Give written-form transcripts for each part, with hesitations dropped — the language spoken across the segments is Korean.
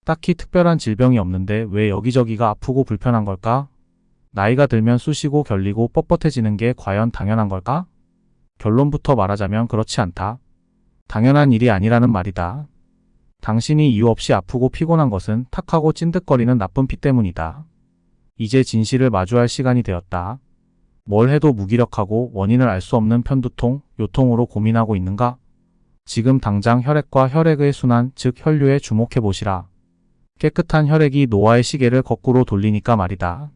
딱히 특별한 질병이 없는데 왜 여기저기가 아프고 불편한 걸까? 나이가 들면 쑤시고 결리고 뻣뻣해지는 게 과연 당연한 걸까? 결론부터 말하자면 그렇지 않다. 당연한 일이 아니라는 말이다. 당신이 이유 없이 아프고 피곤한 것은 탁하고 찐득거리는 나쁜 피 때문이다. 이제 진실을 마주할 시간이 되었다. 뭘 해도 무기력하고 원인을 알 수 없는 편두통, 요통으로 고민하고 있는가? 지금 당장 혈액과 혈액의 순환, 즉 혈류에 주목해 보시라. 깨끗한 혈액이 노화의 시계를 거꾸로 돌리니까 말이다.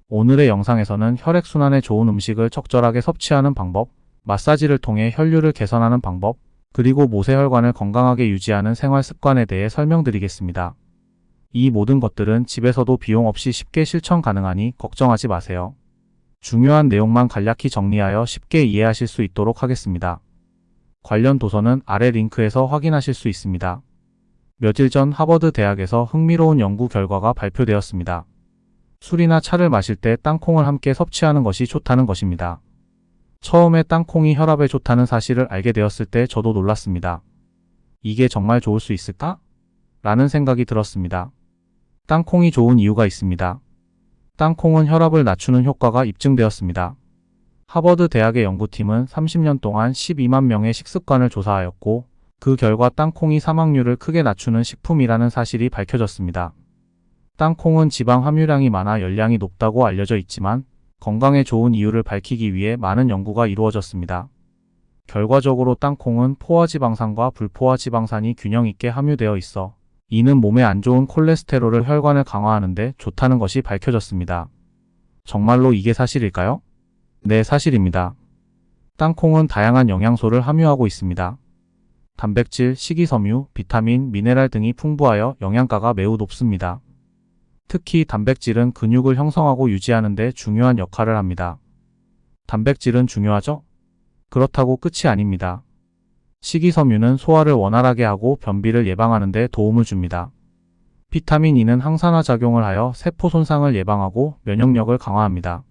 오늘의 영상에서는 혈액순환에 좋은 음식을 적절하게 섭취하는 방법, 마사지를 통해 혈류를 개선하는 방법, 그리고 모세혈관을 건강하게 유지하는 생활 습관에 대해 설명드리겠습니다. 이 모든 것들은 집에서도 비용 없이 쉽게 실천 가능하니 걱정하지 마세요. 중요한 내용만 간략히 정리하여 쉽게 이해하실 수 있도록 하겠습니다. 관련 도서는 아래 링크에서 확인하실 수 있습니다. 며칠 전 하버드 대학에서 흥미로운 연구 결과가 발표되었습니다. 술이나 차를 마실 때 땅콩을 함께 섭취하는 것이 좋다는 것입니다. 처음에 땅콩이 혈압에 좋다는 사실을 알게 되었을 때 저도 놀랐습니다. 이게 정말 좋을 수 있을까? 라는 생각이 들었습니다. 땅콩이 좋은 이유가 있습니다. 땅콩은 혈압을 낮추는 효과가 입증되었습니다. 하버드 대학의 연구팀은 30년 동안 12만 명의 식습관을 조사하였고, 그 결과 땅콩이 사망률을 크게 낮추는 식품이라는 사실이 밝혀졌습니다. 땅콩은 지방 함유량이 많아 열량이 높다고 알려져 있지만, 건강에 좋은 이유를 밝히기 위해 많은 연구가 이루어졌습니다. 결과적으로 땅콩은 포화지방산과 불포화지방산이 균형 있게 함유되어 있어 이는 몸에 안 좋은 콜레스테롤을 혈관을 강화하는 데 좋다는 것이 밝혀졌습니다. 정말로 이게 사실일까요? 네, 사실입니다. 땅콩은 다양한 영양소를 함유하고 있습니다. 단백질, 식이섬유, 비타민, 미네랄 등이 풍부하여 영양가가 매우 높습니다. 특히 단백질은 근육을 형성하고 유지하는 데 중요한 역할을 합니다. 단백질은 중요하죠? 그렇다고 끝이 아닙니다. 식이섬유는 소화를 원활하게 하고 변비를 예방하는 데 도움을 줍니다. 비타민 E는 항산화 작용을 하여 세포 손상을 예방하고 면역력을 강화합니다.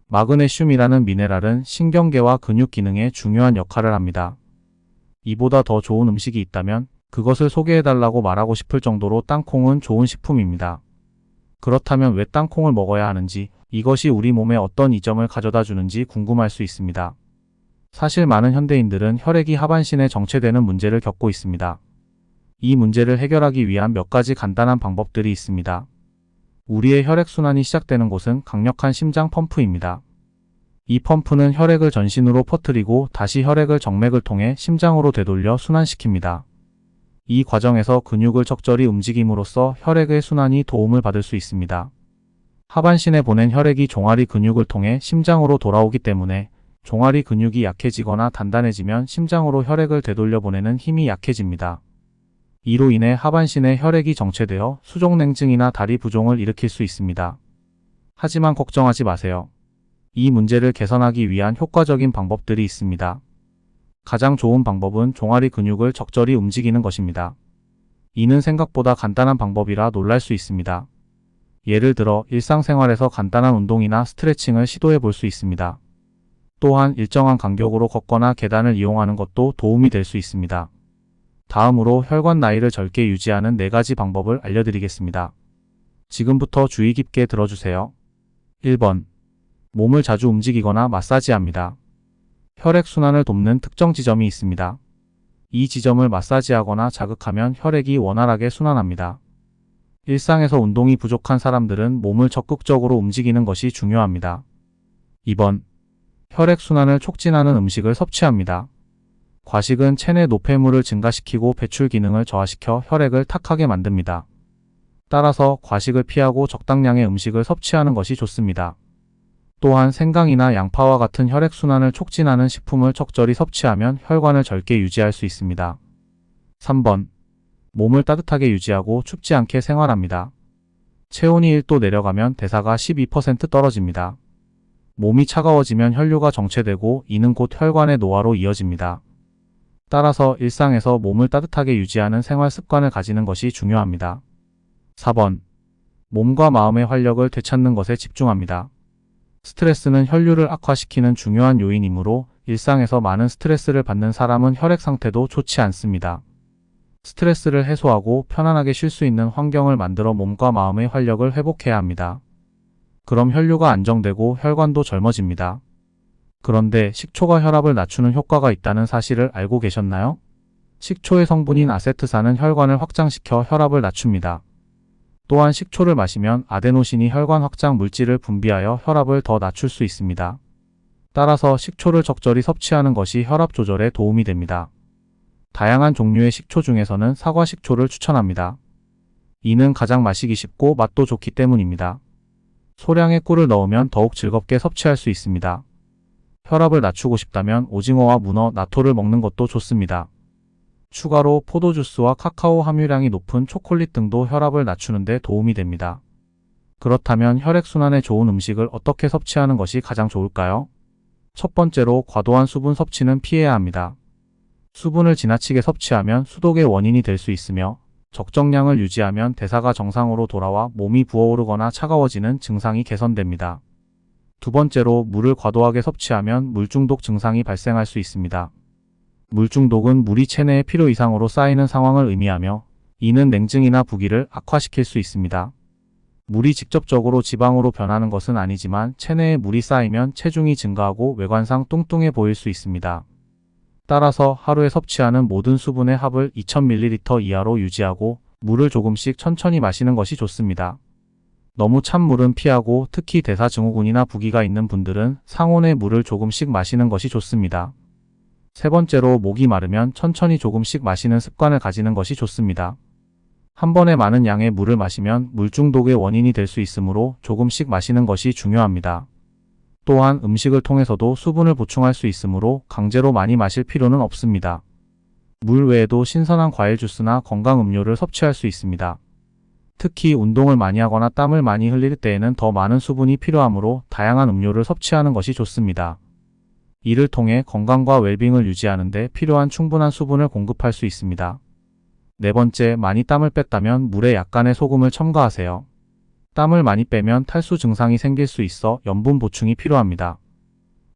마그네슘이라는 미네랄은 신경계와 근육 기능에 중요한 역할을 합니다. 이보다 더 좋은 음식이 있다면 그것을 소개해달라고 말하고 싶을 정도로 땅콩은 좋은 식품입니다. 그렇다면 왜 땅콩을 먹어야 하는지, 이것이 우리 몸에 어떤 이점을 가져다 주는지 궁금할 수 있습니다. 사실 많은 현대인들은 혈액이 하반신에 정체되는 문제를 겪고 있습니다. 이 문제를 해결하기 위한 몇 가지 간단한 방법들이 있습니다. 우리의 혈액순환이 시작되는 곳은 강력한 심장 펌프입니다. 이 펌프는 혈액을 전신으로 퍼뜨리고 다시 혈액을 정맥을 통해 심장으로 되돌려 순환시킵니다. 이 과정에서 근육을 적절히 움직임으로써 혈액의 순환이 도움을 받을 수 있습니다. 하반신에 보낸 혈액이 종아리 근육을 통해 심장으로 돌아오기 때문에 종아리 근육이 약해지거나 단단해지면 심장으로 혈액을 되돌려 보내는 힘이 약해집니다. 이로 인해 하반신에 혈액이 정체되어 수족냉증이나 다리 부종을 일으킬 수 있습니다. 하지만 걱정하지 마세요. 이 문제를 개선하기 위한 효과적인 방법들이 있습니다. 가장 좋은 방법은 종아리 근육을 적절히 움직이는 것입니다. 이는 생각보다 간단한 방법이라 놀랄 수 있습니다. 예를 들어 일상생활에서 간단한 운동이나 스트레칭을 시도해 볼 수 있습니다. 또한 일정한 간격으로 걷거나 계단을 이용하는 것도 도움이 될 수 있습니다. 다음으로 혈관 나이를 젊게 유지하는 4가지 방법을 알려드리겠습니다. 지금부터 주의 깊게 들어주세요. 1번. 몸을 자주 움직이거나 마사지합니다. 혈액순환을 돕는 특정 지점이 있습니다. 이 지점을 마사지하거나 자극하면 혈액이 원활하게 순환합니다. 일상에서 운동이 부족한 사람들은 몸을 적극적으로 움직이는 것이 중요합니다. 2번. 혈액순환을 촉진하는 음식을 섭취합니다. 과식은 체내 노폐물을 증가시키고 배출 기능을 저하시켜 혈액을 탁하게 만듭니다. 따라서 과식을 피하고 적당량의 음식을 섭취하는 것이 좋습니다. 또한 생강이나 양파와 같은 혈액순환을 촉진하는 식품을 적절히 섭취하면 혈관을 젊게 유지할 수 있습니다. 3번. 몸을 따뜻하게 유지하고 춥지 않게 생활합니다. 체온이 1도 내려가면 대사가 12% 떨어집니다. 몸이 차가워지면 혈류가 정체되고 이는 곧 혈관의 노화로 이어집니다. 따라서 일상에서 몸을 따뜻하게 유지하는 생활 습관을 가지는 것이 중요합니다. 4번. 몸과 마음의 활력을 되찾는 것에 집중합니다. 스트레스는 혈류를 악화시키는 중요한 요인이므로 일상에서 많은 스트레스를 받는 사람은 혈액 상태도 좋지 않습니다. 스트레스를 해소하고 편안하게 쉴 수 있는 환경을 만들어 몸과 마음의 활력을 회복해야 합니다. 그럼 혈류가 안정되고 혈관도 젊어집니다. 그런데 식초가 혈압을 낮추는 효과가 있다는 사실을 알고 계셨나요? 식초의 성분인 아세트산은 혈관을 확장시켜 혈압을 낮춥니다. 또한 식초를 마시면 아데노신이 혈관 확장 물질을 분비하여 혈압을 더 낮출 수 있습니다. 따라서 식초를 적절히 섭취하는 것이 혈압 조절에 도움이 됩니다. 다양한 종류의 식초 중에서는 사과 식초를 추천합니다. 이는 가장 마시기 쉽고 맛도 좋기 때문입니다. 소량의 꿀을 넣으면 더욱 즐겁게 섭취할 수 있습니다. 혈압을 낮추고 싶다면 오징어와 문어, 나토를 먹는 것도 좋습니다. 추가로 포도주스와 카카오 함유량이 높은 초콜릿 등도 혈압을 낮추는 데 도움이 됩니다. 그렇다면 혈액순환에 좋은 음식을 어떻게 섭취하는 것이 가장 좋을까요? 첫 번째로 과도한 수분 섭취는 피해야 합니다. 수분을 지나치게 섭취하면 수독의 원인이 될 수 있으며 적정량을 유지하면 대사가 정상으로 돌아와 몸이 부어오르거나 차가워지는 증상이 개선됩니다. 두 번째로 물을 과도하게 섭취하면 물중독 증상이 발생할 수 있습니다. 물중독은 물이 체내에 필요 이상으로 쌓이는 상황을 의미하며 이는 냉증이나 부기를 악화시킬 수 있습니다. 물이 직접적으로 지방으로 변하는 것은 아니지만 체내에 물이 쌓이면 체중이 증가하고 외관상 뚱뚱해 보일 수 있습니다. 따라서 하루에 섭취하는 모든 수분의 합을 2000ml 이하로 유지하고 물을 조금씩 천천히 마시는 것이 좋습니다. 너무 찬 물은 피하고 특히 대사증후군이나 부기가 있는 분들은 상온의 물을 조금씩 마시는 것이 좋습니다. 세 번째로 목이 마르면 천천히 조금씩 마시는 습관을 가지는 것이 좋습니다. 한 번에 많은 양의 물을 마시면 물중독의 원인이 될 수 있으므로 조금씩 마시는 것이 중요합니다. 또한 음식을 통해서도 수분을 보충할 수 있으므로 강제로 많이 마실 필요는 없습니다. 물 외에도 신선한 과일 주스나 건강 음료를 섭취할 수 있습니다. 특히 운동을 많이 하거나 땀을 많이 흘릴 때에는 더 많은 수분이 필요하므로 다양한 음료를 섭취하는 것이 좋습니다. 이를 통해 건강과 웰빙을 유지하는 데 필요한 충분한 수분을 공급할 수 있습니다. 네 번째, 많이 땀을 뺐다면 물에 약간의 소금을 첨가하세요. 땀을 많이 빼면 탈수 증상이 생길 수 있어 염분 보충이 필요합니다.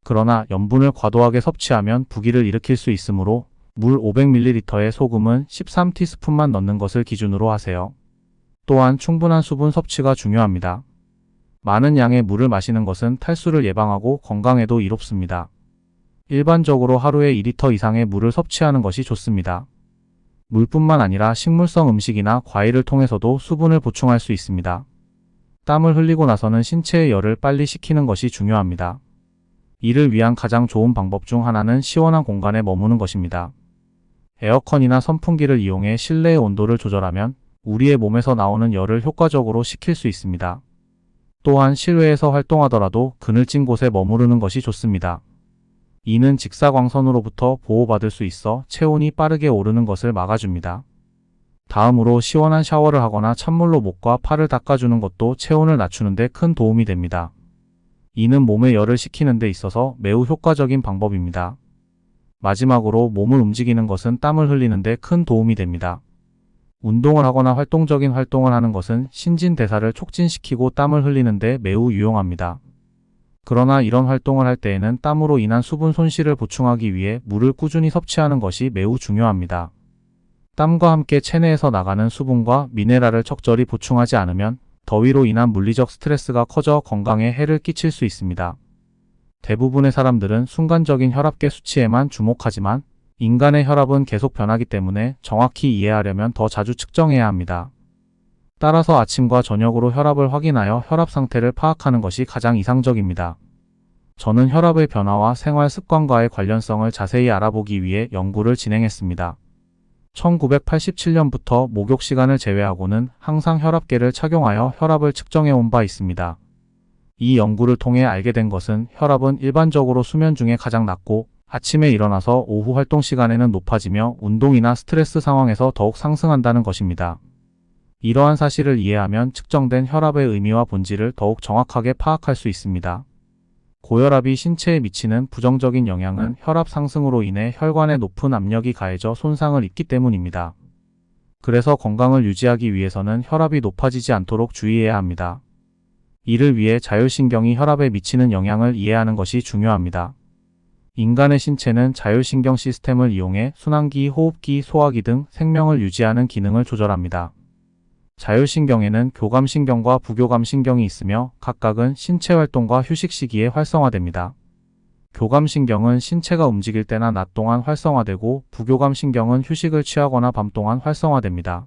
그러나 염분을 과도하게 섭취하면 부기를 일으킬 수 있으므로 물 500ml에 소금은 13티스푼만 넣는 것을 기준으로 하세요. 또한 충분한 수분 섭취가 중요합니다. 많은 양의 물을 마시는 것은 탈수를 예방하고 건강에도 이롭습니다. 일반적으로 하루에 2리터 이상의 물을 섭취하는 것이 좋습니다. 물뿐만 아니라 식물성 음식이나 과일을 통해서도 수분을 보충할 수 있습니다. 땀을 흘리고 나서는 신체의 열을 빨리 식히는 것이 중요합니다. 이를 위한 가장 좋은 방법 중 하나는 시원한 공간에 머무는 것입니다. 에어컨이나 선풍기를 이용해 실내의 온도를 조절하면 우리의 몸에서 나오는 열을 효과적으로 식힐 수 있습니다. 또한 실외에서 활동하더라도 그늘진 곳에 머무르는 것이 좋습니다. 이는 직사광선으로부터 보호받을 수 있어 체온이 빠르게 오르는 것을 막아줍니다. 다음으로 시원한 샤워를 하거나 찬물로 목과 팔을 닦아주는 것도 체온을 낮추는 데 큰 도움이 됩니다. 이는 몸의 열을 식히는 데 있어서 매우 효과적인 방법입니다. 마지막으로 몸을 움직이는 것은 땀을 흘리는 데 큰 도움이 됩니다. 운동을 하거나 활동적인 활동을 하는 것은 신진대사를 촉진시키고 땀을 흘리는 데 매우 유용합니다. 그러나 이런 활동을 할 때에는 땀으로 인한 수분 손실을 보충하기 위해 물을 꾸준히 섭취하는 것이 매우 중요합니다. 땀과 함께 체내에서 나가는 수분과 미네랄을 적절히 보충하지 않으면 더위로 인한 물리적 스트레스가 커져 건강에 해를 끼칠 수 있습니다. 대부분의 사람들은 순간적인 혈압계 수치에만 주목하지만 인간의 혈압은 계속 변하기 때문에 정확히 이해하려면 더 자주 측정해야 합니다. 따라서 아침과 저녁으로 혈압을 확인하여 혈압 상태를 파악하는 것이 가장 이상적입니다. 저는 혈압의 변화와 생활 습관과의 관련성을 자세히 알아보기 위해 연구를 진행했습니다. 1987년부터 목욕 시간을 제외하고는 항상 혈압계를 착용하여 혈압을 측정해 온 바 있습니다. 이 연구를 통해 알게 된 것은 혈압은 일반적으로 수면 중에 가장 낮고 아침에 일어나서 오후 활동 시간에는 높아지며 운동이나 스트레스 상황에서 더욱 상승한다는 것입니다. 이러한 사실을 이해하면 측정된 혈압의 의미와 본질을 더욱 정확하게 파악할 수 있습니다. 고혈압이 신체에 미치는 부정적인 영향은 혈압 상승으로 인해 혈관에 높은 압력이 가해져 손상을 입기 때문입니다. 그래서 건강을 유지하기 위해서는 혈압이 높아지지 않도록 주의해야 합니다. 이를 위해 자율신경이 혈압에 미치는 영향을 이해하는 것이 중요합니다. 인간의 신체는 자율신경 시스템을 이용해 순환기, 호흡기, 소화기 등 생명을 유지하는 기능을 조절합니다. 자율신경에는 교감신경과 부교감신경이 있으며 각각은 신체 활동과 휴식 시기에 활성화됩니다. 교감신경은 신체가 움직일 때나 낮 동안 활성화되고 부교감신경은 휴식을 취하거나 밤 동안 활성화됩니다.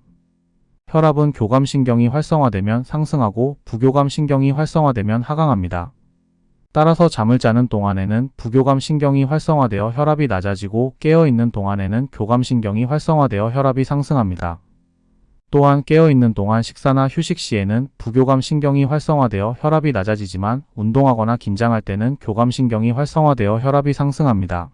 혈압은 교감신경이 활성화되면 상승하고 부교감신경이 활성화되면 하강합니다. 따라서 잠을 자는 동안에는 부교감신경이 활성화되어 혈압이 낮아지고 깨어있는 동안에는 교감신경이 활성화되어 혈압이 상승합니다. 또한 깨어있는 동안 식사나 휴식 시에는 부교감신경이 활성화되어 혈압이 낮아지지만 운동하거나 긴장할 때는 교감신경이 활성화되어 혈압이 상승합니다.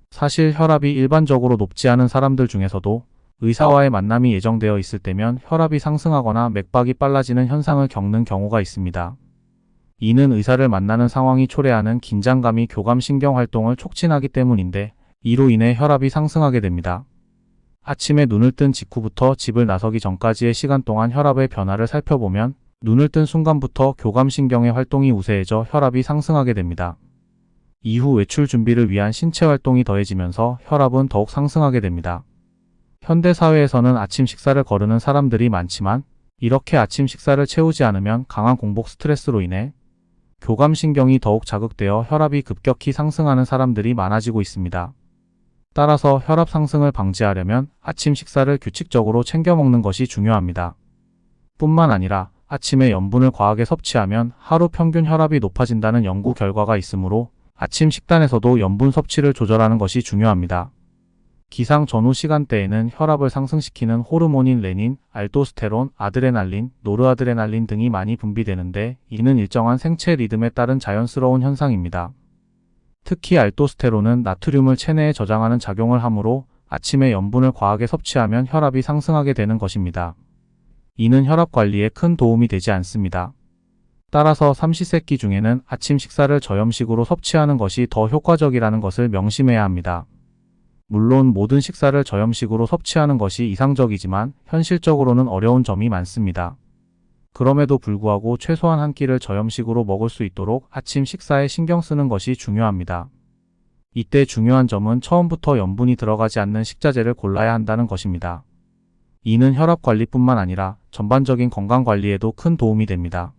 사실 혈압이 일반적으로 높지 않은 사람들 중에서도 의사와의 만남이 예정되어 있을 때면 혈압이 상승하거나 맥박이 빨라지는 현상을 겪는 경우가 있습니다. 이는 의사를 만나는 상황이 초래하는 긴장감이 교감신경 활동을 촉진하기 때문인데 이로 인해 혈압이 상승하게 됩니다. 아침에 눈을 뜬 직후부터 집을 나서기 전까지의 시간 동안 혈압의 변화를 살펴보면 눈을 뜬 순간부터 교감신경의 활동이 우세해져 혈압이 상승하게 됩니다. 이후 외출 준비를 위한 신체 활동이 더해지면서 혈압은 더욱 상승하게 됩니다. 현대 사회에서는 아침 식사를 거르는 사람들이 많지만 이렇게 아침 식사를 채우지 않으면 강한 공복 스트레스로 인해 교감신경이 더욱 자극되어 혈압이 급격히 상승하는 사람들이 많아지고 있습니다. 따라서 혈압 상승을 방지하려면 아침 식사를 규칙적으로 챙겨 먹는 것이 중요합니다. 뿐만 아니라 아침에 염분을 과하게 섭취하면 하루 평균 혈압이 높아진다는 연구 결과가 있으므로 아침 식단에서도 염분 섭취를 조절하는 것이 중요합니다. 기상 전후 시간대에는 혈압을 상승시키는 호르몬인 레닌, 알도스테론, 아드레날린, 노르아드레날린 등이 많이 분비되는데 이는 일정한 생체 리듬에 따른 자연스러운 현상입니다. 특히 알도스테론은 나트륨을 체내에 저장하는 작용을 하므로 아침에 염분을 과하게 섭취하면 혈압이 상승하게 되는 것입니다. 이는 혈압 관리에 큰 도움이 되지 않습니다. 따라서 삼시세끼 중에는 아침 식사를 저염식으로 섭취하는 것이 더 효과적이라는 것을 명심해야 합니다. 물론 모든 식사를 저염식으로 섭취하는 것이 이상적이지만 현실적으로는 어려운 점이 많습니다. 그럼에도 불구하고 최소한 한 끼를 저염식으로 먹을 수 있도록 아침 식사에 신경 쓰는 것이 중요합니다. 이때 중요한 점은 처음부터 염분이 들어가지 않는 식자재를 골라야 한다는 것입니다. 이는 혈압 관리뿐만 아니라 전반적인 건강 관리에도 큰 도움이 됩니다.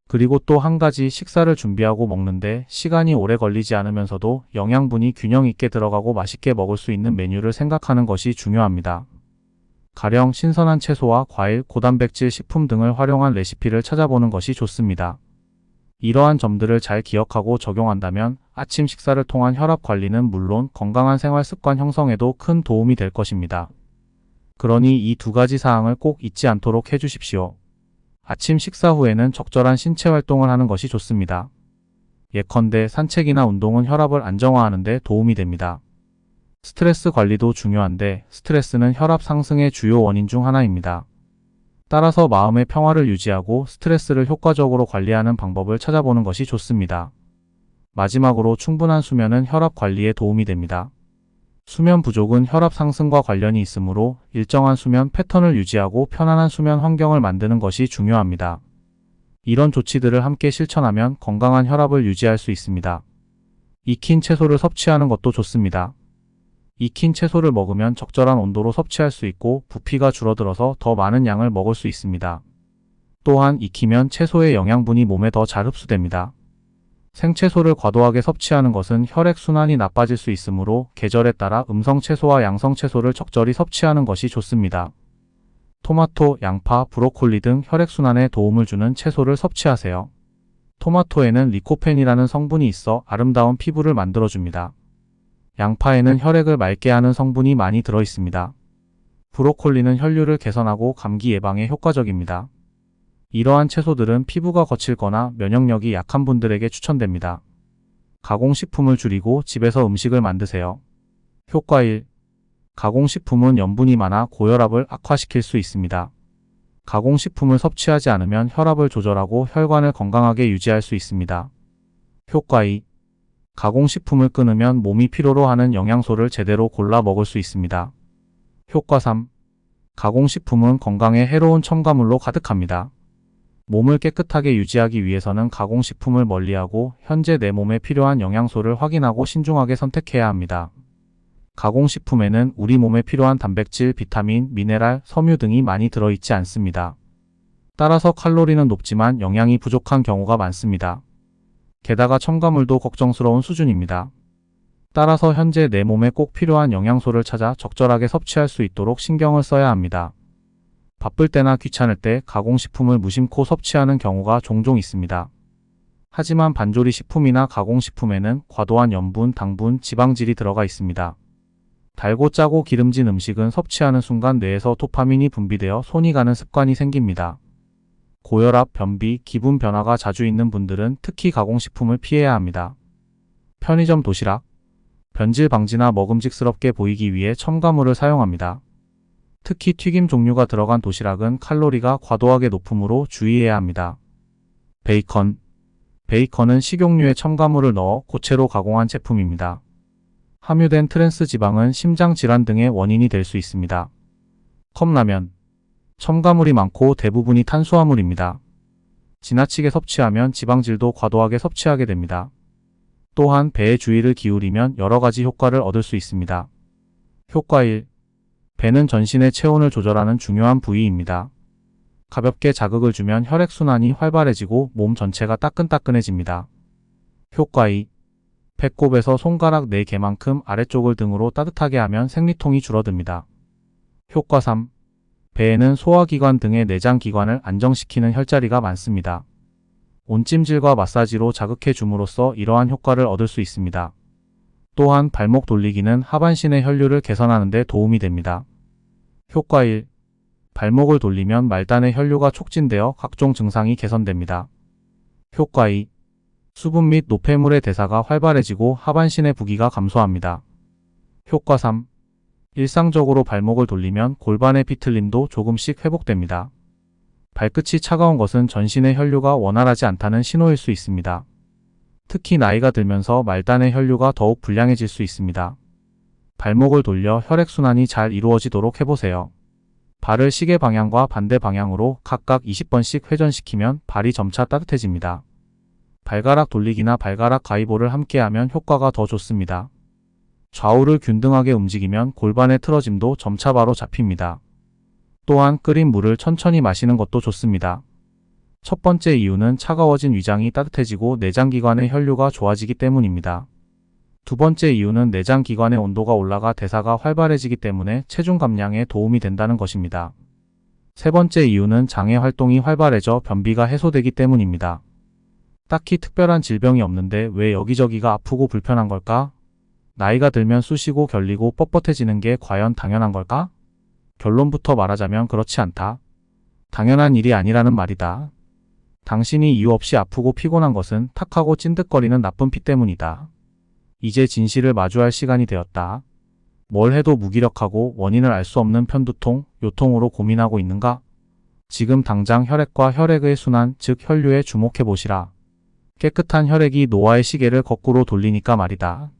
그리고 또 한 가지 식사를 준비하고 먹는데 시간이 오래 걸리지 않으면서도 영양분이 균형 있게 들어가고 맛있게 먹을 수 있는 메뉴를 생각하는 것이 중요합니다. 가령 신선한 채소와 과일, 고단백질 식품 등을 활용한 레시피를 찾아보는 것이 좋습니다. 이러한 점들을 잘 기억하고 적용한다면 아침 식사를 통한 혈압 관리는 물론 건강한 생활 습관 형성에도 큰 도움이 될 것입니다. 그러니 이 두 가지 사항을 꼭 잊지 않도록 해주십시오. 아침 식사 후에는 적절한 신체 활동을 하는 것이 좋습니다. 예컨대 산책이나 운동은 혈압을 안정화하는 데 도움이 됩니다. 스트레스 관리도 중요한데 스트레스는 혈압 상승의 주요 원인 중 하나입니다. 따라서 마음의 평화를 유지하고 스트레스를 효과적으로 관리하는 방법을 찾아보는 것이 좋습니다. 마지막으로 충분한 수면은 혈압 관리에 도움이 됩니다. 수면 부족은 혈압 상승과 관련이 있으므로 일정한 수면 패턴을 유지하고 편안한 수면 환경을 만드는 것이 중요합니다. 이런 조치들을 함께 실천하면 건강한 혈압을 유지할 수 있습니다. 익힌 채소를 섭취하는 것도 좋습니다. 익힌 채소를 먹으면 적절한 온도로 섭취할 수 있고 부피가 줄어들어서 더 많은 양을 먹을 수 있습니다. 또한 익히면 채소의 영양분이 몸에 더 잘 흡수됩니다. 생채소를 과도하게 섭취하는 것은 혈액순환이 나빠질 수 있으므로 계절에 따라 음성채소와 양성채소를 적절히 섭취하는 것이 좋습니다. 토마토, 양파, 브로콜리 등 혈액순환에 도움을 주는 채소를 섭취하세요. 토마토에는 리코펜이라는 성분이 있어 아름다운 피부를 만들어줍니다. 양파에는 혈액을 맑게 하는 성분이 많이 들어 있습니다. 브로콜리는 혈류를 개선하고 감기 예방에 효과적입니다. 이러한 채소들은 피부가 거칠거나 면역력이 약한 분들에게 추천됩니다. 가공식품을 줄이고 집에서 음식을 만드세요. 효과 1. 가공식품은 염분이 많아 고혈압을 악화시킬 수 있습니다. 가공식품을 섭취하지 않으면 혈압을 조절하고 혈관을 건강하게 유지할 수 있습니다. 효과 2. 가공식품을 끊으면 몸이 필요로 하는 영양소를 제대로 골라 먹을 수 있습니다. 효과 3. 가공식품은 건강에 해로운 첨가물로 가득합니다. 몸을 깨끗하게 유지하기 위해서는 가공식품을 멀리하고 현재 내 몸에 필요한 영양소를 확인하고 신중하게 선택해야 합니다. 가공식품에는 우리 몸에 필요한 단백질, 비타민, 미네랄, 섬유 등이 많이 들어있지 않습니다. 따라서 칼로리는 높지만 영양이 부족한 경우가 많습니다. 게다가 첨가물도 걱정스러운 수준입니다. 따라서 현재 내 몸에 꼭 필요한 영양소를 찾아 적절하게 섭취할 수 있도록 신경을 써야 합니다. 바쁠 때나 귀찮을 때 가공식품을 무심코 섭취하는 경우가 종종 있습니다. 하지만 반조리 식품이나 가공식품에는 과도한 염분, 당분, 지방질이 들어가 있습니다. 달고 짜고 기름진 음식은 섭취하는 순간 뇌에서 도파민이 분비되어 손이 가는 습관이 생깁니다. 고혈압, 변비, 기분 변화가 자주 있는 분들은 특히 가공식품을 피해야 합니다. 편의점 도시락, 변질 방지나 먹음직스럽게 보이기 위해 첨가물을 사용합니다. 특히 튀김 종류가 들어간 도시락은 칼로리가 과도하게 높으므로 주의해야 합니다. 베이컨은 식용유에 첨가물을 넣어 고체로 가공한 제품입니다. 함유된 트랜스 지방은 심장 질환 등의 원인이 될 수 있습니다. 컵라면, 첨가물이 많고 대부분이 탄수화물입니다. 지나치게 섭취하면 지방질도 과도하게 섭취하게 됩니다. 또한 배에 주의를 기울이면 여러 가지 효과를 얻을 수 있습니다. 효과 1. 배는 전신의 체온을 조절하는 중요한 부위입니다. 가볍게 자극을 주면 혈액순환이 활발해지고 몸 전체가 따끈따끈해집니다. 효과 2. 배꼽에서 손가락 4개만큼 아래쪽을 등으로 따뜻하게 하면 생리통이 줄어듭니다. 효과 3. 배에는 소화기관 등의 내장기관을 안정시키는 혈자리가 많습니다. 온찜질과 마사지로 자극해 줌으로써 이러한 효과를 얻을 수 있습니다. 또한 발목 돌리기는 하반신의 혈류를 개선하는 데 도움이 됩니다. 효과 1. 발목을 돌리면 말단의 혈류가 촉진되어 각종 증상이 개선됩니다. 효과 2. 수분 및 노폐물의 대사가 활발해지고 하반신의 부기가 감소합니다. 효과 3. 일상적으로 발목을 돌리면 골반의 비틀림도 조금씩 회복됩니다. 발끝이 차가운 것은 전신의 혈류가 원활하지 않다는 신호일 수 있습니다. 특히 나이가 들면서 말단의 혈류가 더욱 불량해질 수 있습니다. 발목을 돌려 혈액순환이 잘 이루어지도록 해보세요. 발을 시계 방향과 반대 방향으로 각각 20번씩 회전시키면 발이 점차 따뜻해집니다. 발가락 돌리기나 발가락 가위볼을 함께하면 효과가 더 좋습니다. 좌우를 균등하게 움직이면 골반의 틀어짐도 점차 바로 잡힙니다. 또한 끓인 물을 천천히 마시는 것도 좋습니다. 첫 번째 이유는 차가워진 위장이 따뜻해지고 내장기관의 혈류가 좋아지기 때문입니다. 두 번째 이유는 내장기관의 온도가 올라가 대사가 활발해지기 때문에 체중 감량에 도움이 된다는 것입니다. 세 번째 이유는 장의 활동이 활발해져 변비가 해소되기 때문입니다. 딱히 특별한 질병이 없는데 왜 여기저기가 아프고 불편한 걸까? 나이가 들면 쑤시고 결리고 뻣뻣해지는 게 과연 당연한 걸까? 결론부터 말하자면 그렇지 않다. 당연한 일이 아니라는 말이다. 당신이 이유 없이 아프고 피곤한 것은 탁하고 찐득거리는 나쁜 피 때문이다. 이제 진실을 마주할 시간이 되었다. 뭘 해도 무기력하고 원인을 알 수 없는 편두통, 요통으로 고민하고 있는가? 지금 당장 혈액과 혈액의 순환, 즉 혈류에 주목해 보시라. 깨끗한 혈액이 노화의 시계를 거꾸로 돌리니까 말이다.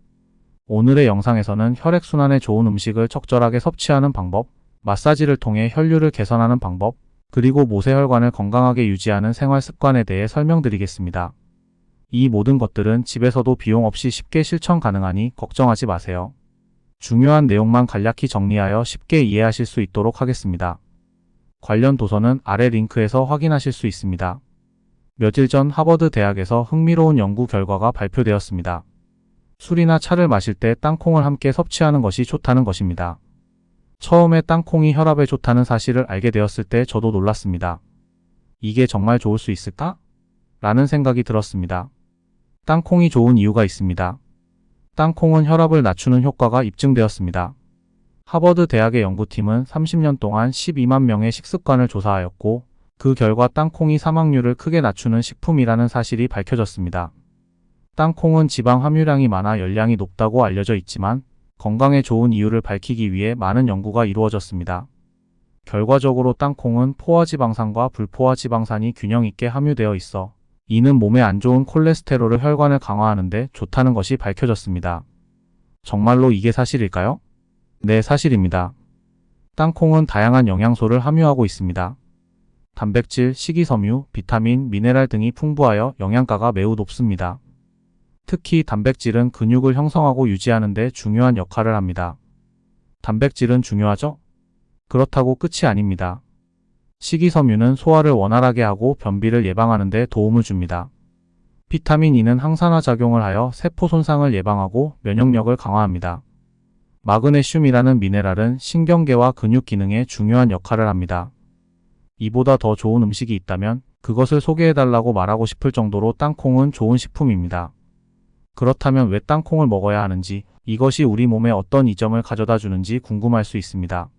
오늘의 영상에서는 혈액순환에 좋은 음식을 적절하게 섭취하는 방법, 마사지를 통해 혈류를 개선하는 방법, 그리고 모세혈관을 건강하게 유지하는 생활 습관에 대해 설명드리겠습니다. 이 모든 것들은 집에서도 비용 없이 쉽게 실천 가능하니 걱정하지 마세요. 중요한 내용만 간략히 정리하여 쉽게 이해하실 수 있도록 하겠습니다. 관련 도서는 아래 링크에서 확인하실 수 있습니다. 며칠 전 하버드 대학에서 흥미로운 연구 결과가 발표되었습니다. 술이나 차를 마실 때 땅콩을 함께 섭취하는 것이 좋다는 것입니다. 처음에 땅콩이 혈압에 좋다는 사실을 알게 되었을 때 저도 놀랐습니다. 이게 정말 좋을 수 있을까? 라는 생각이 들었습니다. 땅콩이 좋은 이유가 있습니다. 땅콩은 혈압을 낮추는 효과가 입증되었습니다. 하버드 대학의 연구팀은 30년 동안 12만 명의 식습관을 조사하였고, 그 결과 땅콩이 사망률을 크게 낮추는 식품이라는 사실이 밝혀졌습니다. 땅콩은 지방 함유량이 많아 열량이 높다고 알려져 있지만, 건강에 좋은 이유를 밝히기 위해 많은 연구가 이루어졌습니다. 결과적으로 땅콩은 포화지방산과 불포화지방산이 균형 있게 함유되어 있어 이는 몸에 안 좋은 콜레스테롤을 혈관을 강화하는 데 좋다는 것이 밝혀졌습니다. 정말로 이게 사실일까요? 네, 사실입니다. 땅콩은 다양한 영양소를 함유하고 있습니다. 단백질, 식이섬유, 비타민, 미네랄 등이 풍부하여 영양가가 매우 높습니다. 특히 단백질은 근육을 형성하고 유지하는 데 중요한 역할을 합니다. 단백질은 중요하죠? 그렇다고 끝이 아닙니다. 식이섬유는 소화를 원활하게 하고 변비를 예방하는 데 도움을 줍니다. 비타민 E는 항산화 작용을 하여 세포 손상을 예방하고 면역력을 강화합니다. 마그네슘이라는 미네랄은 신경계와 근육 기능에 중요한 역할을 합니다. 이보다 더 좋은 음식이 있다면 그것을 소개해달라고 말하고 싶을 정도로 땅콩은 좋은 식품입니다. 그렇다면 왜 땅콩을 먹어야 하는지, 이것이 우리 몸에 어떤 이점을 가져다 주는지 궁금할 수 있습니다.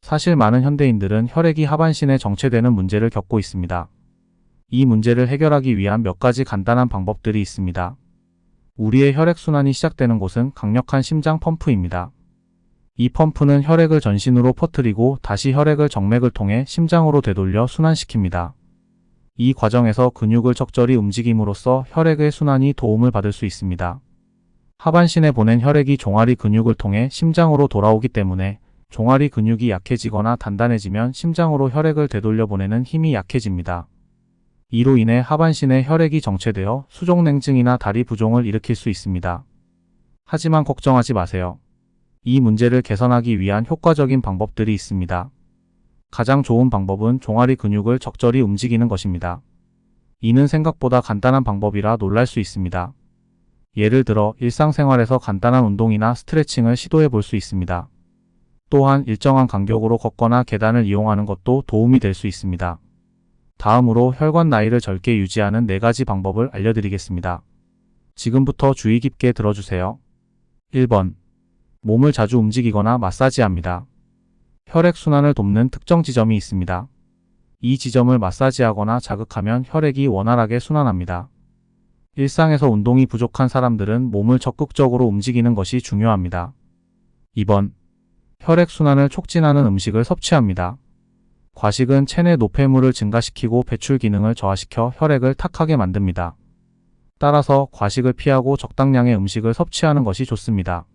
사실 많은 현대인들은 혈액이 하반신에 정체되는 문제를 겪고 있습니다. 이 문제를 해결하기 위한 몇 가지 간단한 방법들이 있습니다. 우리의 혈액순환이 시작되는 곳은 강력한 심장 펌프입니다. 이 펌프는 혈액을 전신으로 퍼뜨리고 다시 혈액을 정맥을 통해 심장으로 되돌려 순환시킵니다. 이 과정에서 근육을 적절히 움직임으로써 혈액의 순환이 도움을 받을 수 있습니다. 하반신에 보낸 혈액이 종아리 근육을 통해 심장으로 돌아오기 때문에 종아리 근육이 약해지거나 단단해지면 심장으로 혈액을 되돌려 보내는 힘이 약해집니다. 이로 인해 하반신에 혈액이 정체되어 수족냉증이나 다리 부종을 일으킬 수 있습니다. 하지만 걱정하지 마세요. 이 문제를 개선하기 위한 효과적인 방법들이 있습니다. 가장 좋은 방법은 종아리 근육을 적절히 움직이는 것입니다. 이는 생각보다 간단한 방법이라 놀랄 수 있습니다. 예를 들어 일상생활에서 간단한 운동이나 스트레칭을 시도해 볼 수 있습니다. 또한 일정한 간격으로 걷거나 계단을 이용하는 것도 도움이 될 수 있습니다. 다음으로 혈관 나이를 젊게 유지하는 4가지 방법을 알려드리겠습니다. 지금부터 주의 깊게 들어주세요. 1번. 몸을 자주 움직이거나 마사지합니다. 혈액순환을 돕는 특정 지점이 있습니다. 이 지점을 마사지하거나 자극하면 혈액이 원활하게 순환합니다. 일상에서 운동이 부족한 사람들은 몸을 적극적으로 움직이는 것이 중요합니다. 2번. 혈액순환을 촉진하는 음식을 섭취합니다. 과식은 체내 노폐물을 증가시키고 배출 기능을 저하시켜 혈액을 탁하게 만듭니다. 따라서 과식을 피하고 적당량의 음식을 섭취하는 것이 좋습니다.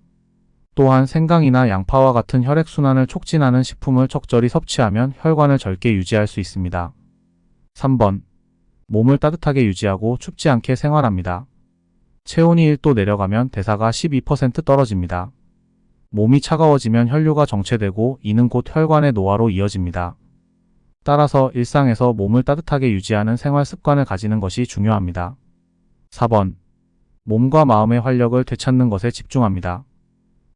또한 생강이나 양파와 같은 혈액순환을 촉진하는 식품을 적절히 섭취하면 혈관을 젊게 유지할 수 있습니다. 3번. 몸을 따뜻하게 유지하고 춥지 않게 생활합니다. 체온이 1도 내려가면 대사가 12% 떨어집니다. 몸이 차가워지면 혈류가 정체되고 이는 곧 혈관의 노화로 이어집니다. 따라서 일상에서 몸을 따뜻하게 유지하는 생활 습관을 가지는 것이 중요합니다. 4번. 몸과 마음의 활력을 되찾는 것에 집중합니다.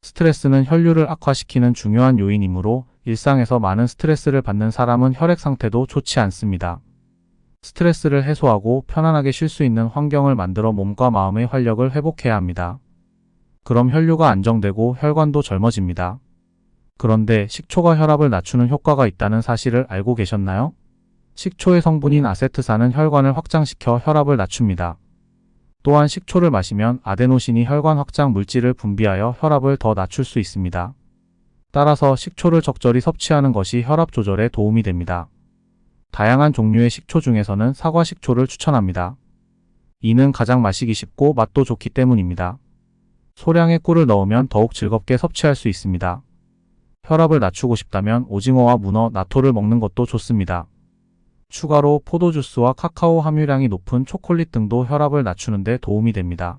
스트레스는 혈류를 악화시키는 중요한 요인이므로 일상에서 많은 스트레스를 받는 사람은 혈액 상태도 좋지 않습니다. 스트레스를 해소하고 편안하게 쉴 수 있는 환경을 만들어 몸과 마음의 활력을 회복해야 합니다. 그럼 혈류가 안정되고 혈관도 젊어집니다. 그런데 식초가 혈압을 낮추는 효과가 있다는 사실을 알고 계셨나요? 식초의 성분인 아세트산은 혈관을 확장시켜 혈압을 낮춥니다. 또한 식초를 마시면 아데노신이 혈관 확장 물질을 분비하여 혈압을 더 낮출 수 있습니다. 따라서 식초를 적절히 섭취하는 것이 혈압 조절에 도움이 됩니다. 다양한 종류의 식초 중에서는 사과 식초를 추천합니다. 이는 가장 마시기 쉽고 맛도 좋기 때문입니다. 소량의 꿀을 넣으면 더욱 즐겁게 섭취할 수 있습니다. 혈압을 낮추고 싶다면 오징어와 문어, 나토를 먹는 것도 좋습니다. 추가로 포도주스와 카카오 함유량이 높은 초콜릿 등도 혈압을 낮추는 데 도움이 됩니다.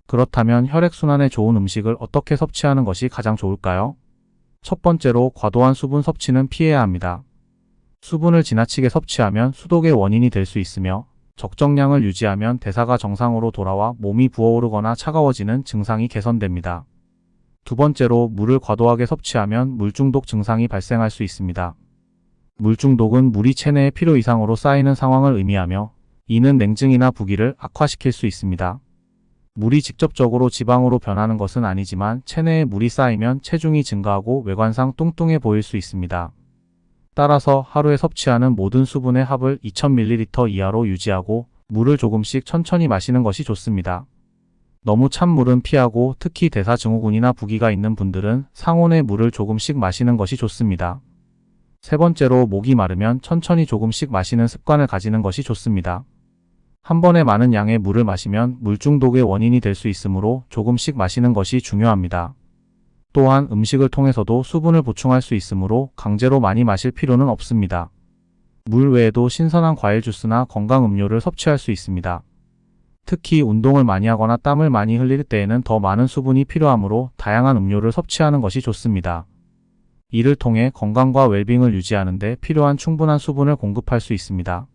그렇다면 혈액순환에 좋은 음식을 어떻게 섭취하는 것이 가장 좋을까요? 첫 번째로 과도한 수분 섭취는 피해야 합니다. 수분을 지나치게 섭취하면 수독의 원인이 될 수 있으며 적정량을 유지하면 대사가 정상으로 돌아와 몸이 부어오르거나 차가워지는 증상이 개선됩니다. 두 번째로 물을 과도하게 섭취하면 물중독 증상이 발생할 수 있습니다. 물중독은 물이 체내에 필요 이상으로 쌓이는 상황을 의미하며 이는 냉증이나 부기를 악화시킬 수 있습니다. 물이 직접적으로 지방으로 변하는 것은 아니지만 체내에 물이 쌓이면 체중이 증가하고 외관상 뚱뚱해 보일 수 있습니다. 따라서 하루에 섭취하는 모든 수분의 합을 2000ml 이하로 유지하고 물을 조금씩 천천히 마시는 것이 좋습니다. 너무 찬 물은 피하고 특히 대사증후군이나 부기가 있는 분들은 상온의 물을 조금씩 마시는 것이 좋습니다. 세 번째로 목이 마르면 천천히 조금씩 마시는 습관을 가지는 것이 좋습니다. 한 번에 많은 양의 물을 마시면 물중독의 원인이 될 수 있으므로 조금씩 마시는 것이 중요합니다. 또한 음식을 통해서도 수분을 보충할 수 있으므로 강제로 많이 마실 필요는 없습니다. 물 외에도 신선한 과일 주스나 건강 음료를 섭취할 수 있습니다. 특히 운동을 많이 하거나 땀을 많이 흘릴 때에는 더 많은 수분이 필요하므로 다양한 음료를 섭취하는 것이 좋습니다. 이를 통해 건강과 웰빙을 유지하는 데 필요한 충분한 수분을 공급할 수 있습니다.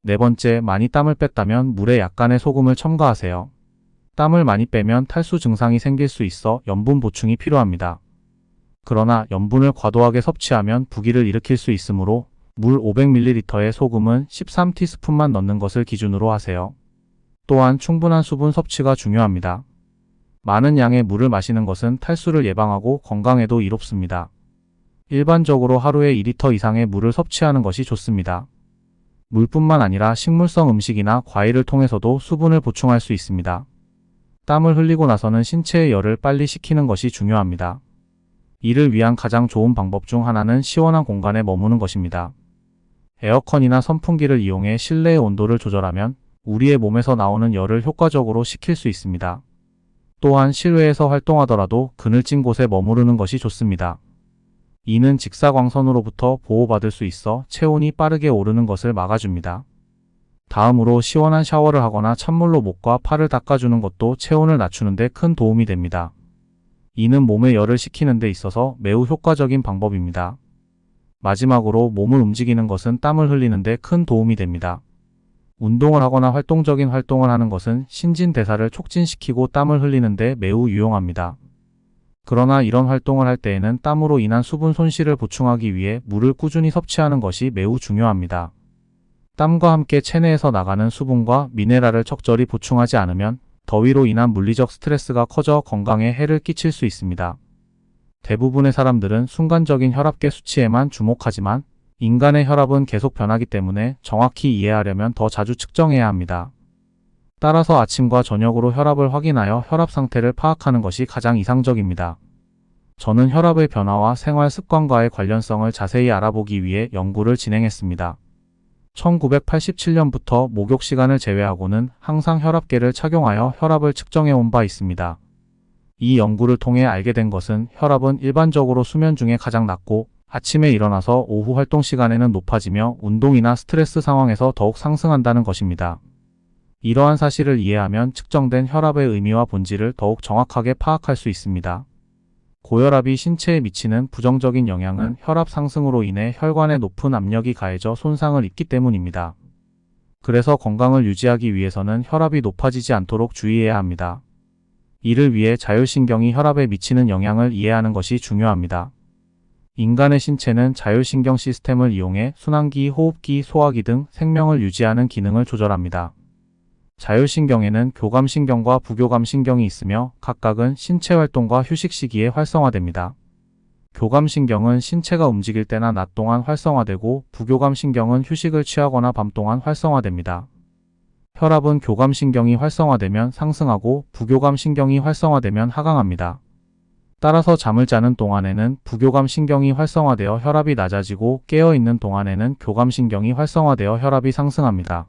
네 번째, 많이 땀을 뺐다면 물에 약간의 소금을 첨가하세요. 땀을 많이 빼면 탈수 증상이 생길 수 있어 염분 보충이 필요합니다. 그러나 염분을 과도하게 섭취하면 부기를 일으킬 수 있으므로 물 500ml에 소금은 13티스푼만 넣는 것을 기준으로 하세요. 또한 충분한 수분 섭취가 중요합니다. 많은 양의 물을 마시는 것은 탈수를 예방하고 건강에도 이롭습니다. 일반적으로 하루에 2리터 이상의 물을 섭취하는 것이 좋습니다. 물뿐만 아니라 식물성 음식이나 과일을 통해서도 수분을 보충할 수 있습니다. 땀을 흘리고 나서는 신체의 열을 빨리 식히는 것이 중요합니다. 이를 위한 가장 좋은 방법 중 하나는 시원한 공간에 머무는 것입니다. 에어컨이나 선풍기를 이용해 실내의 온도를 조절하면 우리의 몸에서 나오는 열을 효과적으로 식힐 수 있습니다. 또한 실외에서 활동하더라도 그늘진 곳에 머무르는 것이 좋습니다. 이는 직사광선으로부터 보호받을 수 있어 체온이 빠르게 오르는 것을 막아줍니다. 다음으로 시원한 샤워를 하거나 찬물로 목과 팔을 닦아주는 것도 체온을 낮추는 데 큰 도움이 됩니다. 이는 몸의 열을 식히는 데 있어서 매우 효과적인 방법입니다. 마지막으로 몸을 움직이는 것은 땀을 흘리는 데 큰 도움이 됩니다. 운동을 하거나 활동적인 활동을 하는 것은 신진대사를 촉진시키고 땀을 흘리는 데 매우 유용합니다. 그러나 이런 활동을 할 때에는 땀으로 인한 수분 손실을 보충하기 위해 물을 꾸준히 섭취하는 것이 매우 중요합니다. 땀과 함께 체내에서 나가는 수분과 미네랄을 적절히 보충하지 않으면 더위로 인한 물리적 스트레스가 커져 건강에 해를 끼칠 수 있습니다. 대부분의 사람들은 순간적인 혈압계 수치에만 주목하지만 인간의 혈압은 계속 변하기 때문에 정확히 이해하려면 더 자주 측정해야 합니다. 따라서 아침과 저녁으로 혈압을 확인하여 혈압 상태를 파악하는 것이 가장 이상적입니다. 저는 혈압의 변화와 생활 습관과의 관련성을 자세히 알아보기 위해 연구를 진행했습니다. 1987년부터 목욕 시간을 제외하고는 항상 혈압계를 착용하여 혈압을 측정해 온 바 있습니다. 이 연구를 통해 알게 된 것은 혈압은 일반적으로 수면 중에 가장 낮고 아침에 일어나서 오후 활동 시간에는 높아지며 운동이나 스트레스 상황에서 더욱 상승한다는 것입니다. 이러한 사실을 이해하면 측정된 혈압의 의미와 본질을 더욱 정확하게 파악할 수 있습니다. 고혈압이 신체에 미치는 부정적인 영향은 혈압 상승으로 인해 혈관에 높은 압력이 가해져 손상을 입기 때문입니다. 그래서 건강을 유지하기 위해서는 혈압이 높아지지 않도록 주의해야 합니다. 이를 위해 자율신경이 혈압에 미치는 영향을 이해하는 것이 중요합니다. 인간의 신체는 자율신경 시스템을 이용해 순환기, 호흡기, 소화기 등 생명을 유지하는 기능을 조절합니다. 자율신경에는 교감신경과 부교감신경이 있으며 각각은 신체 활동과 휴식 시기에 활성화됩니다. 교감신경은 신체가 움직일 때나 낮 동안 활성화되고 부교감신경은 휴식을 취하거나 밤 동안 활성화됩니다. 혈압은 교감신경이 활성화되면 상승하고 부교감신경이 활성화되면 하강합니다. 따라서 잠을 자는 동안에는 부교감신경이 활성화되어 혈압이 낮아지고 깨어있는 동안에는 교감신경이 활성화되어 혈압이 상승합니다.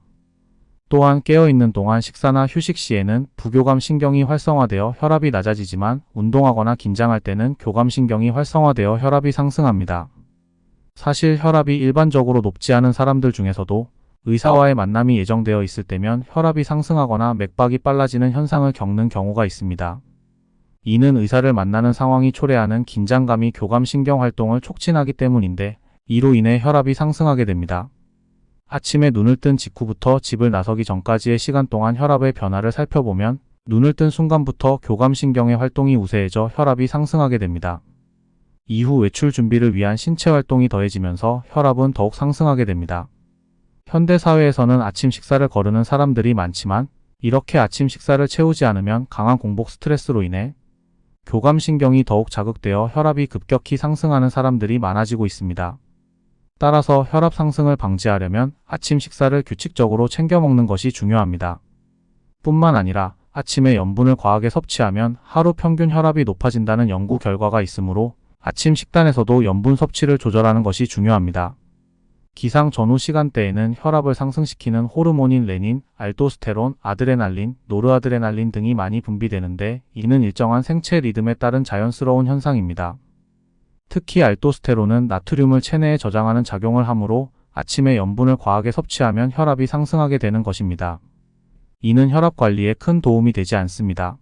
또한 깨어있는 동안 식사나 휴식 시에는 부교감신경이 활성화되어 혈압이 낮아지지만 운동하거나 긴장할 때는 교감신경이 활성화되어 혈압이 상승합니다. 사실 혈압이 일반적으로 높지 않은 사람들 중에서도 의사와의 만남이 예정되어 있을 때면 혈압이 상승하거나 맥박이 빨라지는 현상을 겪는 경우가 있습니다. 이는 의사를 만나는 상황이 초래하는 긴장감이 교감신경 활동을 촉진하기 때문인데 이로 인해 혈압이 상승하게 됩니다. 아침에 눈을 뜬 직후부터 집을 나서기 전까지의 시간 동안 혈압의 변화를 살펴보면 눈을 뜬 순간부터 교감신경의 활동이 우세해져 혈압이 상승하게 됩니다. 이후 외출 준비를 위한 신체 활동이 더해지면서 혈압은 더욱 상승하게 됩니다. 현대 사회에서는 아침 식사를 거르는 사람들이 많지만 이렇게 아침 식사를 채우지 않으면 강한 공복 스트레스로 인해 교감신경이 더욱 자극되어 혈압이 급격히 상승하는 사람들이 많아지고 있습니다. 따라서 혈압 상승을 방지하려면 아침 식사를 규칙적으로 챙겨 먹는 것이 중요합니다. 뿐만 아니라 아침에 염분을 과하게 섭취하면 하루 평균 혈압이 높아진다는 연구 결과가 있으므로 아침 식단에서도 염분 섭취를 조절하는 것이 중요합니다. 기상 전후 시간대에는 혈압을 상승시키는 호르몬인 레닌, 알도스테론, 아드레날린, 노르아드레날린 등이 많이 분비되는데 이는 일정한 생체 리듬에 따른 자연스러운 현상입니다. 특히 알도스테론은 나트륨을 체내에 저장하는 작용을 하므로 아침에 염분을 과하게 섭취하면 혈압이 상승하게 되는 것입니다. 이는 혈압 관리에 큰 도움이 되지 않습니다.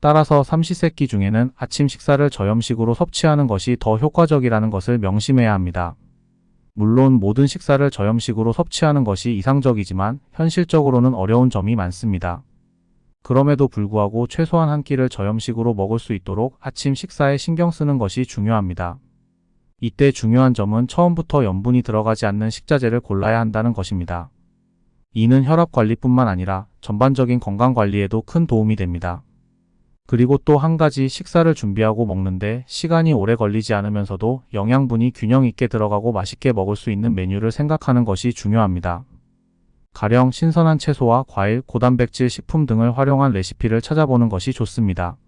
따라서 삼시세끼 중에는 아침 식사를 저염식으로 섭취하는 것이 더 효과적이라는 것을 명심해야 합니다. 물론 모든 식사를 저염식으로 섭취하는 것이 이상적이지만 현실적으로는 어려운 점이 많습니다. 그럼에도 불구하고 최소한 한 끼를 저염식으로 먹을 수 있도록 아침 식사에 신경 쓰는 것이 중요합니다. 이때 중요한 점은 처음부터 염분이 들어가지 않는 식자재를 골라야 한다는 것입니다. 이는 혈압 관리뿐만 아니라 전반적인 건강 관리에도 큰 도움이 됩니다. 그리고 또 한 가지, 식사를 준비하고 먹는데 시간이 오래 걸리지 않으면서도 영양분이 균형 있게 들어가고 맛있게 먹을 수 있는 메뉴를 생각하는 것이 중요합니다. 가령 신선한 채소와 과일, 고단백질 식품 등을 활용한 레시피를 찾아보는 것이 좋습니다.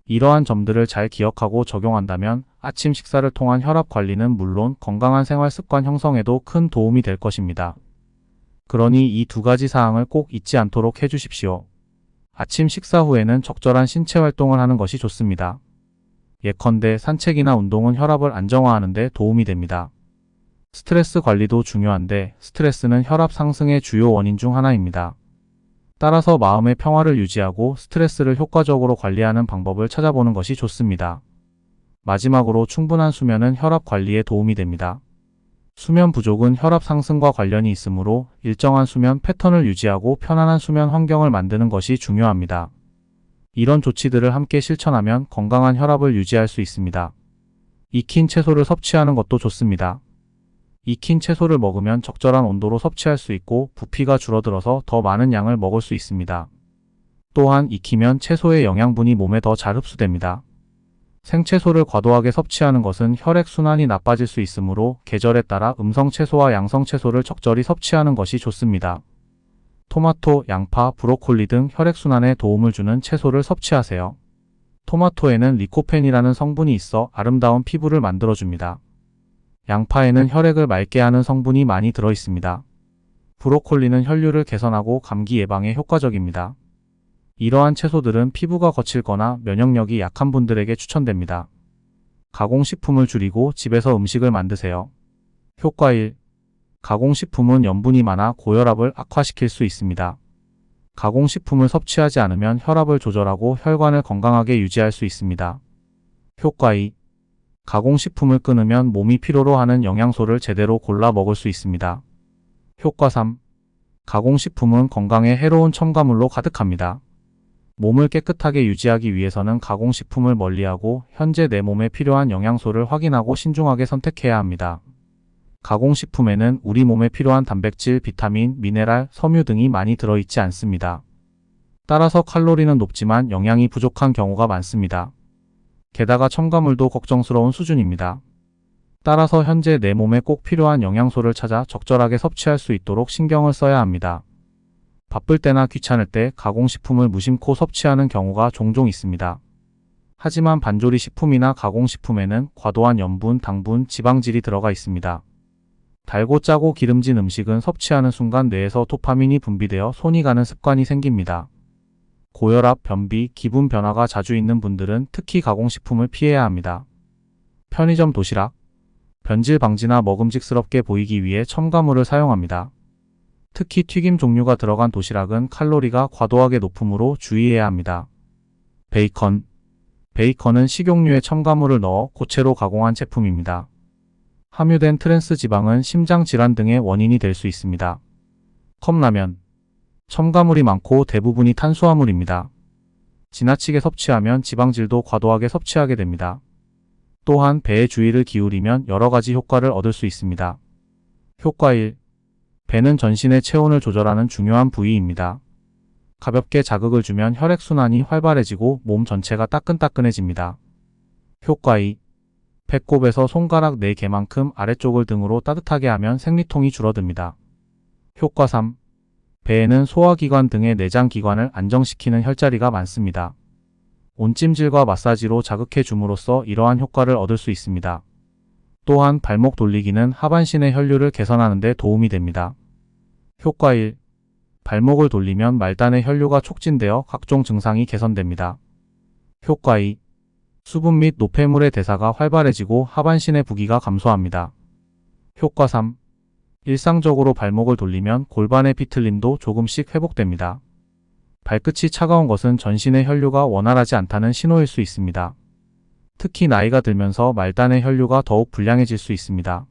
이러한 점들을 잘 기억하고 적용한다면 아침 식사를 통한 혈압 관리는 물론 건강한 생활 습관 형성에도 큰 도움이 될 것입니다. 그러니 이 두 가지 사항을 꼭 잊지 않도록 해주십시오. 아침 식사 후에는 적절한 신체 활동을 하는 것이 좋습니다. 예컨대 산책이나 운동은 혈압을 안정화하는 데 도움이 됩니다. 스트레스 관리도 중요한데 스트레스는 혈압 상승의 주요 원인 중 하나입니다. 따라서 마음의 평화를 유지하고 스트레스를 효과적으로 관리하는 방법을 찾아보는 것이 좋습니다. 마지막으로 충분한 수면은 혈압 관리에 도움이 됩니다. 수면 부족은 혈압 상승과 관련이 있으므로 일정한 수면 패턴을 유지하고 편안한 수면 환경을 만드는 것이 중요합니다. 이런 조치들을 함께 실천하면 건강한 혈압을 유지할 수 있습니다. 익힌 채소를 섭취하는 것도 좋습니다. 익힌 채소를 먹으면 적절한 온도로 섭취할 수 있고 부피가 줄어들어서 더 많은 양을 먹을 수 있습니다. 또한 익히면 채소의 영양분이 몸에 더 잘 흡수됩니다. 생채소를 과도하게 섭취하는 것은 혈액순환이 나빠질 수 있으므로 계절에 따라 음성채소와 양성채소를 적절히 섭취하는 것이 좋습니다. 토마토, 양파, 브로콜리 등 혈액순환에 도움을 주는 채소를 섭취하세요. 토마토에는 리코펜이라는 성분이 있어 아름다운 피부를 만들어줍니다. 양파에는 혈액을 맑게 하는 성분이 많이 들어 있습니다. 브로콜리는 혈류를 개선하고 감기 예방에 효과적입니다. 이러한 채소들은 피부가 거칠거나 면역력이 약한 분들에게 추천됩니다. 가공식품을 줄이고 집에서 음식을 만드세요. 효과 1. 가공식품은 염분이 많아 고혈압을 악화시킬 수 있습니다. 가공식품을 섭취하지 않으면 혈압을 조절하고 혈관을 건강하게 유지할 수 있습니다. 효과 2. 가공식품을 끊으면 몸이 필요로 하는 영양소를 제대로 골라 먹을 수 있습니다. 효과 3. 가공식품은 건강에 해로운 첨가물로 가득합니다. 몸을 깨끗하게 유지하기 위해서는 가공식품을 멀리하고 현재 내 몸에 필요한 영양소를 확인하고 신중하게 선택해야 합니다. 가공식품에는 우리 몸에 필요한 단백질, 비타민, 미네랄, 섬유 등이 많이 들어있지 않습니다. 따라서 칼로리는 높지만 영양이 부족한 경우가 많습니다. 게다가 첨가물도 걱정스러운 수준입니다. 따라서 현재 내 몸에 꼭 필요한 영양소를 찾아 적절하게 섭취할 수 있도록 신경을 써야 합니다. 바쁠 때나 귀찮을 때 가공식품을 무심코 섭취하는 경우가 종종 있습니다. 하지만 반조리 식품이나 가공식품에는 과도한 염분, 당분, 지방질이 들어가 있습니다. 달고 짜고 기름진 음식은 섭취하는 순간 뇌에서 도파민이 분비되어 손이 가는 습관이 생깁니다. 고혈압, 변비, 기분 변화가 자주 있는 분들은 특히 가공식품을 피해야 합니다. 편의점 도시락, 변질 방지나 먹음직스럽게 보이기 위해 첨가물을 사용합니다. 특히 튀김 종류가 들어간 도시락은 칼로리가 과도하게 높으므로 주의해야 합니다. 베이컨은 식용유에 첨가물을 넣어 고체로 가공한 제품입니다. 함유된 트랜스 지방은 심장 질환 등의 원인이 될 수 있습니다. 컵라면, 첨가물이 많고 대부분이 탄수화물입니다. 지나치게 섭취하면 지방질도 과도하게 섭취하게 됩니다. 또한 배에 주의를 기울이면 여러 가지 효과를 얻을 수 있습니다. 효과 1. 배는 전신의 체온을 조절하는 중요한 부위입니다. 가볍게 자극을 주면 혈액순환이 활발해지고 몸 전체가 따끈따끈해집니다. 효과 2. 배꼽에서 손가락 4개만큼 아래쪽을 등으로 따뜻하게 하면 생리통이 줄어듭니다. 효과 3. 배에는 소화기관 등의 내장기관을 안정시키는 혈자리가 많습니다. 온찜질과 마사지로 자극해 줌으로써 이러한 효과를 얻을 수 있습니다. 또한 발목 돌리기는 하반신의 혈류를 개선하는 데 도움이 됩니다. 효과 1. 발목을 돌리면 말단의 혈류가 촉진되어 각종 증상이 개선됩니다. 효과 2. 수분 및 노폐물의 대사가 활발해지고 하반신의 부기가 감소합니다. 효과 3. 일상적으로 발목을 돌리면 골반의 비틀림도 조금씩 회복됩니다. 발끝이 차가운 것은 전신의 혈류가 원활하지 않다는 신호일 수 있습니다. 특히 나이가 들면서 말단의 혈류가 더욱 불량해질 수 있습니다.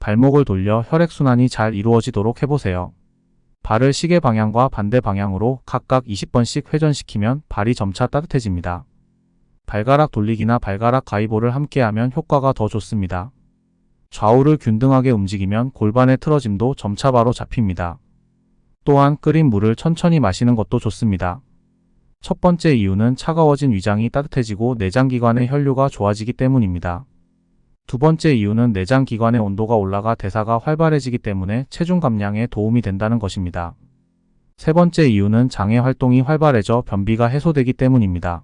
발목을 돌려 혈액순환이 잘 이루어지도록 해보세요. 발을 시계 방향과 반대 방향으로 각각 20번씩 회전시키면 발이 점차 따뜻해집니다. 발가락 돌리기나 발가락 가위볼을 함께하면 효과가 더 좋습니다. 좌우를 균등하게 움직이면 골반의 틀어짐도 점차 바로 잡힙니다. 또한 끓인 물을 천천히 마시는 것도 좋습니다. 첫 번째 이유는 차가워진 위장이 따뜻해지고 내장기관의 혈류가 좋아지기 때문입니다. 두 번째 이유는 내장기관의 온도가 올라가 대사가 활발해지기 때문에 체중 감량에 도움이 된다는 것입니다. 세 번째 이유는 장의 활동이 활발해져 변비가 해소되기 때문입니다.